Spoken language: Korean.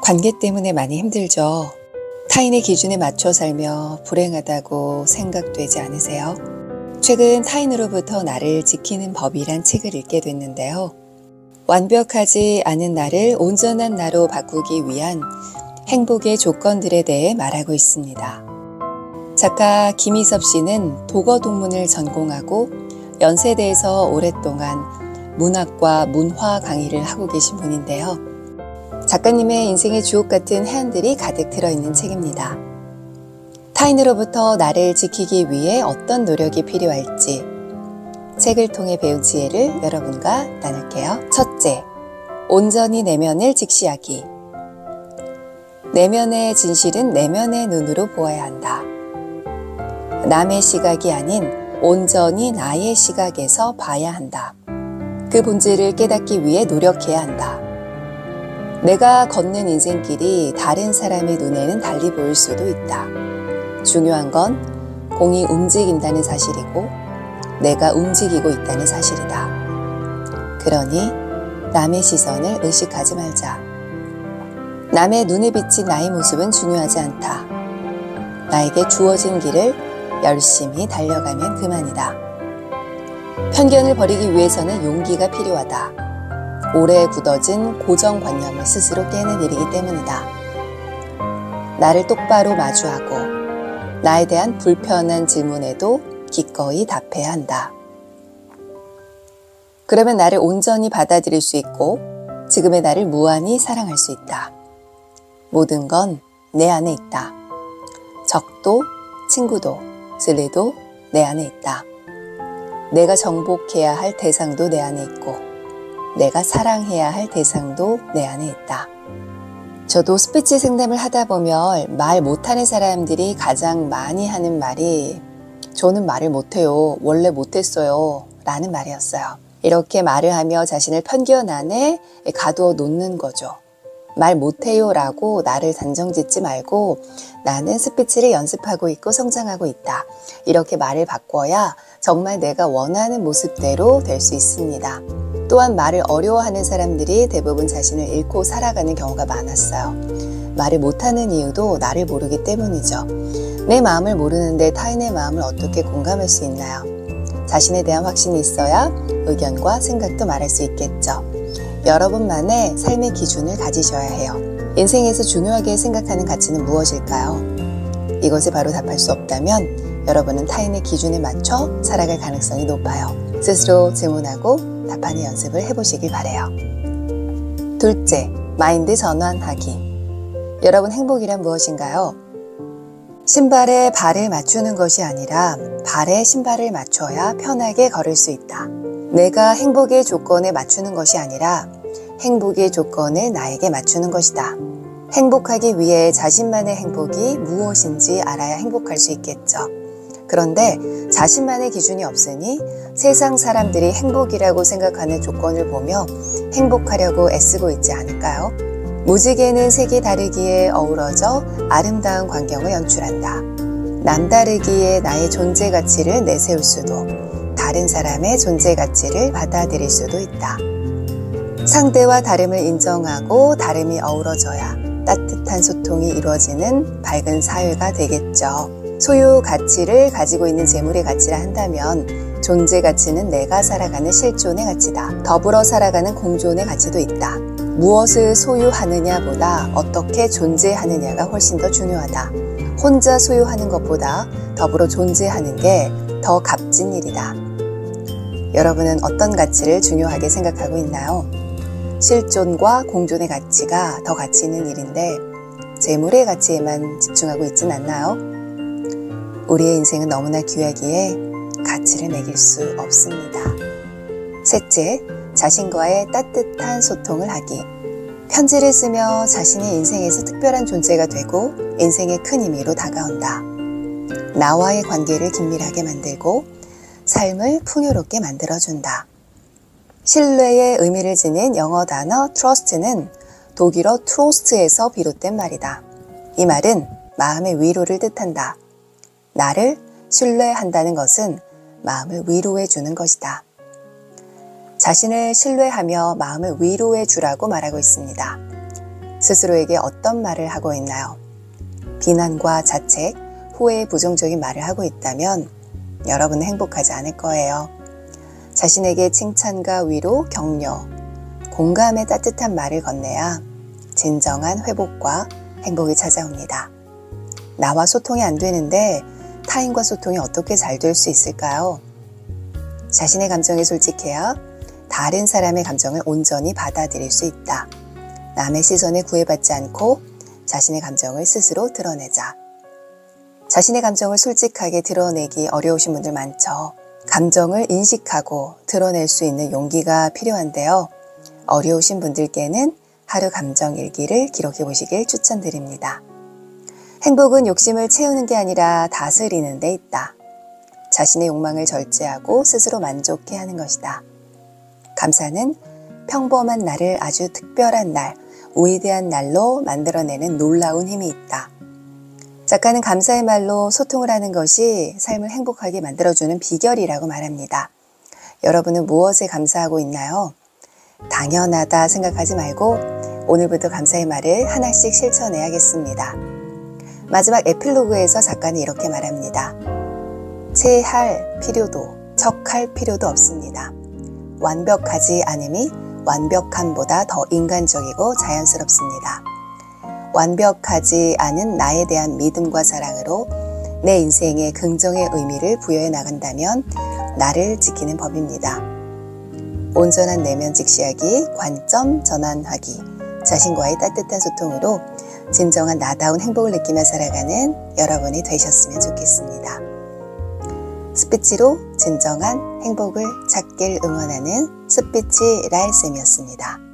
관계 때문에 많이 힘들죠. 타인의 기준에 맞춰 살며 불행하다고 생각되지 않으세요? 최근 타인으로부터 나를 지키는 법이란 책을 읽게 됐는데요. 완벽하지 않은 나를 온전한 나로 바꾸기 위한 행복의 조건들에 대해 말하고 있습니다. 작가 김희섭 씨는 독어동문을 전공하고 연세대에서 오랫동안 문학과 문화 강의를 하고 계신 분인데요. 작가님의 인생의 주옥 같은 해안들이 가득 들어있는 책입니다. 타인으로부터 나를 지키기 위해 어떤 노력이 필요할지 책을 통해 배운 지혜를 여러분과 나눌게요. 첫째, 온전히 내면을 직시하기. 내면의 진실은 내면의 눈으로 보아야 한다. 남의 시각이 아닌 온전히 나의 시각에서 봐야 한다. 그 본질을 깨닫기 위해 노력해야 한다. 내가 걷는 인생길이 다른 사람의 눈에는 달리 보일 수도 있다. 중요한 건 공이 움직인다는 사실이고 내가 움직이고 있다는 사실이다. 그러니 남의 시선을 의식하지 말자. 남의 눈에 비친 나의 모습은 중요하지 않다. 나에게 주어진 길을 열심히 달려가면 그만이다. 편견을 버리기 위해서는 용기가 필요하다. 오래 굳어진 고정관념을 스스로 깨는 일이기 때문이다. 나를 똑바로 마주하고 나에 대한 불편한 질문에도 기꺼이 답해야 한다. 그러면 나를 온전히 받아들일 수 있고 지금의 나를 무한히 사랑할 수 있다. 모든 건 내 안에 있다. 적도, 친구도, 진리도 내 안에 있다. 내가 정복해야 할 대상도 내 안에 있고 내가 사랑해야 할 대상도 내 안에 있다. 저도 스피치 상담을 하다 보면 말 못하는 사람들이 가장 많이 하는 말이 저는 말을 못해요. 원래 못했어요. 라는 말이었어요. 이렇게 말을 하며 자신을 편견 안에 가두어 놓는 거죠. 말 못해요 라고 나를 단정짓지 말고 나는 스피치를 연습하고 있고 성장하고 있다. 이렇게 말을 바꿔야 정말 내가 원하는 모습대로 될 수 있습니다. 또한 말을 어려워하는 사람들이 대부분 자신을 잃고 살아가는 경우가 많았어요. 말을 못하는 이유도 나를 모르기 때문이죠. 내 마음을 모르는데 타인의 마음을 어떻게 공감할 수 있나요? 자신에 대한 확신이 있어야 의견과 생각도 말할 수 있겠죠. 여러분만의 삶의 기준을 가지셔야 해요. 인생에서 중요하게 생각하는 가치는 무엇일까요? 이것에 바로 답할 수 없다면 여러분은 타인의 기준에 맞춰 살아갈 가능성이 높아요. 스스로 질문하고 답하는 연습을 해보시길 바라요. 둘째, 마인드 전환하기. 여러분 행복이란 무엇인가요? 신발에 발을 맞추는 것이 아니라 발에 신발을 맞춰야 편하게 걸을 수 있다. 내가 행복의 조건에 맞추는 것이 아니라 행복의 조건을 나에게 맞추는 것이다. 행복하기 위해 자신만의 행복이 무엇인지 알아야 행복할 수 있겠죠. 그런데 자신만의 기준이 없으니 세상 사람들이 행복이라고 생각하는 조건을 보며 행복하려고 애쓰고 있지 않을까요? 무지개는 색이 다르기에 어우러져 아름다운 광경을 연출한다. 남다르기에 나의 존재 가치를 내세울 수도 다른 사람의 존재 가치를 받아들일 수도 있다. 상대와 다름을 인정하고 다름이 어우러져야 따뜻한 소통이 이루어지는 밝은 사회가 되겠죠. 소유 가치를 가지고 있는 재물의 가치라 한다면 존재 가치는 내가 살아가는 실존의 가치다. 더불어 살아가는 공존의 가치도 있다. 무엇을 소유하느냐보다 어떻게 존재하느냐가 훨씬 더 중요하다. 혼자 소유하는 것보다 더불어 존재하는 게 더 값진 일이다. 여러분은 어떤 가치를 중요하게 생각하고 있나요? 실존과 공존의 가치가 더 가치 있는 일인데 재물의 가치에만 집중하고 있진 않나요? 우리의 인생은 너무나 귀하기에 가치를 매길 수 없습니다. 셋째, 자신과의 따뜻한 소통을 하기. 편지를 쓰며 자신의 인생에서 특별한 존재가 되고 인생의 큰 의미로 다가온다. 나와의 관계를 긴밀하게 만들고 삶을 풍요롭게 만들어준다. 신뢰의 의미를 지닌 영어 단어 trust는 독일어 트로스트에서 비롯된 말이다. 이 말은 마음의 위로를 뜻한다. 나를 신뢰한다는 것은 마음을 위로해 주는 것이다. 자신을 신뢰하며 마음을 위로해 주라고 말하고 있습니다. 스스로에게 어떤 말을 하고 있나요? 비난과 자책, 후회의 부정적인 말을 하고 있다면 여러분은 행복하지 않을 거예요. 자신에게 칭찬과 위로, 격려, 공감의 따뜻한 말을 건네야 진정한 회복과 행복이 찾아옵니다. 나와 소통이 안 되는데 타인과 소통이 어떻게 잘 될 수 있을까요? 자신의 감정에 솔직해야 다른 사람의 감정을 온전히 받아들일 수 있다. 남의 시선에 구애받지 않고 자신의 감정을 스스로 드러내자. 자신의 감정을 솔직하게 드러내기 어려우신 분들 많죠. 감정을 인식하고 드러낼 수 있는 용기가 필요한데요. 어려우신 분들께는 하루 감정 일기를 기록해 보시길 추천드립니다. 행복은 욕심을 채우는 게 아니라 다스리는 데 있다. 자신의 욕망을 절제하고 스스로 만족해 하는 것이다. 감사는 평범한 날을 아주 특별한 날, 위대한 날로 만들어내는 놀라운 힘이 있다. 작가는 감사의 말로 소통을 하는 것이 삶을 행복하게 만들어주는 비결이라고 말합니다. 여러분은 무엇에 감사하고 있나요? 당연하다 생각하지 말고 오늘부터 감사의 말을 하나씩 실천해야겠습니다. 마지막 에필로그에서 작가는 이렇게 말합니다. 체할 필요도, 척할 필요도 없습니다. 완벽하지 않음이 완벽함보다 더 인간적이고 자연스럽습니다. 완벽하지 않은 나에 대한 믿음과 사랑으로 내 인생에 긍정의 의미를 부여해 나간다면 나를 지키는 법입니다. 온전한 내면 직시하기, 관점 전환하기, 자신과의 따뜻한 소통으로 진정한 나다운 행복을 느끼며 살아가는 여러분이 되셨으면 좋겠습니다. 스피치로 진정한 행복을 찾길 응원하는 스피치 라엘쌤이었습니다.